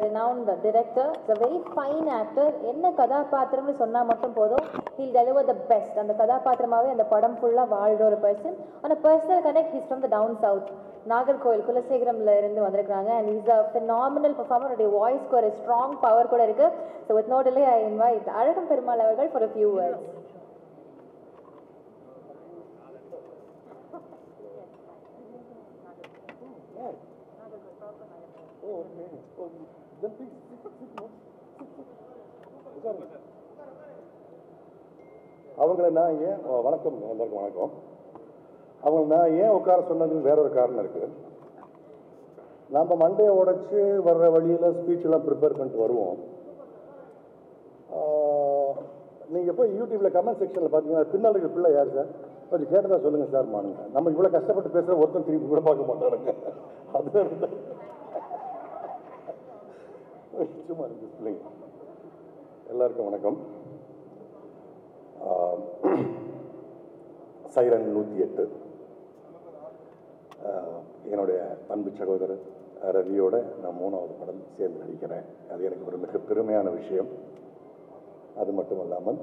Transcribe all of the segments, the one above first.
renowned director, is a very fine actor. என்ன கதாபாத்திரம்னு சொன்னா மட்டும் போதும், he'll deliver the best. அந்த கதாபாத்திரமாவே அந்த படம் ஃபுல்லா வாழ்ற ஒரு person. On a personal connect, he's from the down south. Nagercoil குலசேகரம்ல இருந்து வந்திருக்காங்க, and he's a phenomenal performer. அவருடைய வாய்ஸ் ஒரு strong power கூட இருக்கு. So with no delay, I invite Azhagam Perumal அவர்கள் for a few words. அவங்கள நான் ஏன் வணக்கம், எல்லாருக்கும் வணக்கம். அவங்கள நான் ஏன் உட்கார சொன்னதுக்கு வேற ஒரு காரணம் இருக்குது. நம்ம மண்டையை உடைச்சு வர்ற வழியில் ஸ்பீச்செல்லாம் ப்ரிப்பேர் பண்ணிட்டு வருவோம். நீங்கள் போய் யூடியூப்பில் கமெண்ட் செக்ஷனில் பார்த்தீங்கன்னா பின்னால் இருக்கிற பிள்ளை யார் சார் கொஞ்சம் கேட்டதா சொல்லுங்கள் சார் மானுங்க. நம்ம இவ்வளோ கஷ்டப்பட்டு பேசுகிற ஒருத்தன் திருப்பி கூட பார்க்க மாட்டானுங்க. அது சும்மா இருக்கு பிள்ளைங்க. எல்லாருக்கும் வணக்கம். சைரன் 108 என்னுடைய அன்பு சகோதரர் ரவியோட நான் 3வது படம் சேர்ந்து நடிக்கிறேன். அது எனக்கு ஒரு மிக பெருமையான விஷயம். அது மட்டும் இல்லாமல்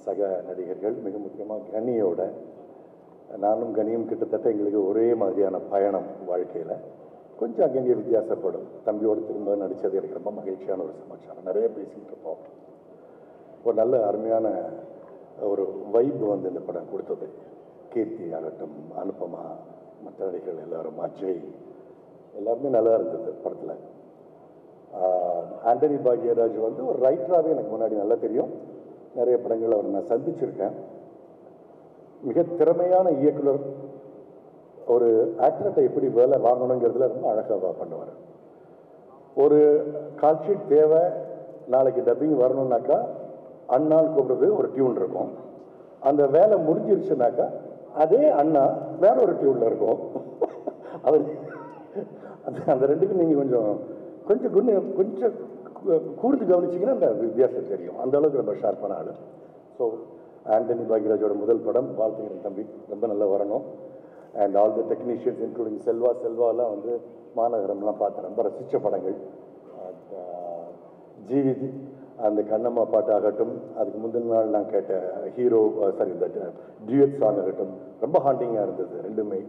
சக நடிகர்கள், மிக முக்கியமாக கனியோட, நானும் கனியும் கிட்டத்தட்ட எங்களுக்கு ஒரே மாதிரியான பயணம் வாழ்க்கையில். கொஞ்சம் அங்கங்கே வித்தியாசப்படும். தம்பியோடு திரும்ப நடித்தது எனக்கு ரொம்ப மகிழ்ச்சியான ஒரு சமாச்சாரம். நிறைய பேசிக்கிட்டு இருப்போம். ஒரு நல்ல அருமையான ஒரு வைப் வந்து இந்த படம் கொடுத்தது. கீர்த்தி ஆகட்டும், அனுபமா, மற்ற நடிகர்கள் எல்லாரும், அஜய், எல்லாருமே நல்லா இருந்தது படத்தில். ஆண்டனி பாக்யராஜ் வந்து ஒரு ரைட்டராகவே எனக்கு முன்னாடி நல்லா தெரியும். நிறைய படங்கள் அவர் நான் சந்திச்சிருக்கேன். மிக திறமையான இயக்குனர். ஒரு ஆக்டர்கிட்ட எப்படி வேலை வாங்கணுங்கிறதுல ரொம்ப அழகாக பண்ணுவார். ஒரு கால்ஷீட் தேவை, நாளைக்கு டப்பிங் வரணுன்னாக்கா அண்ணான்னு கூப்பிடுறது ஒரு டியூன் இருக்கும். அந்த வேலை முடிஞ்சிருச்சுனாக்கா அதே அண்ணா வேற ஒரு டியூனில் இருக்கும். அவர் அந்த ரெண்டுக்கும் நீங்கள் கொஞ்சம் கூர்ந்து கவனிச்சிங்கன்னா அந்த வித்தியாசம் தெரியும். அந்த அளவுக்கு ரொம்ப ஷார்ப்பான ஆள். ஸோ ஆண்டனி பாக்யராஜோட முதல் படம், வாழ்த்துக்கிறேன் தம்பி, ரொம்ப நல்லா வரணும். And all the technicians including செல்வாலாம் வந்து மாநகரம்லாம் பார்த்து ரொம்ப ரசித்த படங்கள். ஜீவிதி, அந்த கண்ணம்மா பாட்டு ஆகட்டும், அதுக்கு முந்தின நாள் நான் கேட்ட ஹீரோ இந்த டியூட் சாங் ஆகட்டும், ரொம்ப ஹாண்டிங்காக இருந்தது ரெண்டுமே.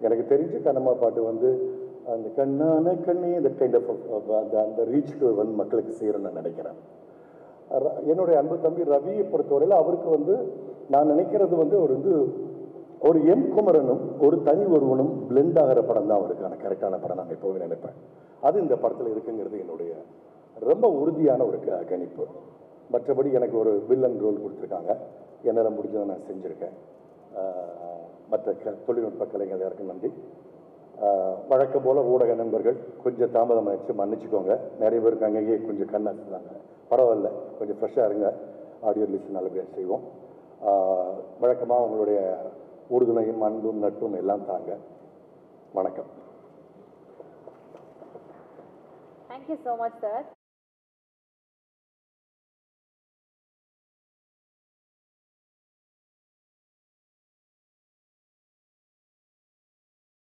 எனக்கு தெரிஞ்ச கண்ணம்மா பாட்டு வந்து அந்த கண்ணான கண்ணே, இந்த கைண்ட் ஆஃப் அந்த ரீச்சுக்கு வந்து மக்களுக்கு செய்யணும்னு நான் நினைக்கிறேன். என்னுடைய அன்பு தம்பி ரவியை பொறுத்தவரையில் அவருக்கு வந்து நான் நினைக்கிறது வந்து ஒரு எம் குமரனும் ஒரு தனி ஒருவனும் பிளெண்ட் ஆகிற படம் தான் அவருக்கான கரெக்டான படம் நான் எப்போவே நினைப்பேன். அது இந்த படத்தில் இருக்குங்கிறது என்னுடைய ரொம்ப உறுதியான ஒரு கணிப்பு. மற்றபடி எனக்கு ஒரு வில்லன் ரோல் கொடுத்துருக்காங்க. என்னால் முடிஞ்சதை நான் செஞ்சுருக்கேன். மற்ற தொழில்நுட்ப கலைஞர் யாருக்கும் நன்றி. வழக்கம் போல் ஊடக நண்பர்கள் கொஞ்சம் தாமதமாகிடுச்சு, மன்னிச்சுக்கோங்க. நிறைய பேருக்கு அங்கேயே கொஞ்சம் கண்ணாச்சுதாங்க. பரவாயில்ல, கொஞ்சம் ஃப்ரெஷ்ஷாக இருங்க. ஆடியோ ரிலீஸ் நல்லபடியாக செய்வோம். வழக்கமாக உங்களுடைய உறுதுணையும் அன்பும் நட்பும் எல்லாம் தாங்க. வணக்கம். Thank you so much, sir.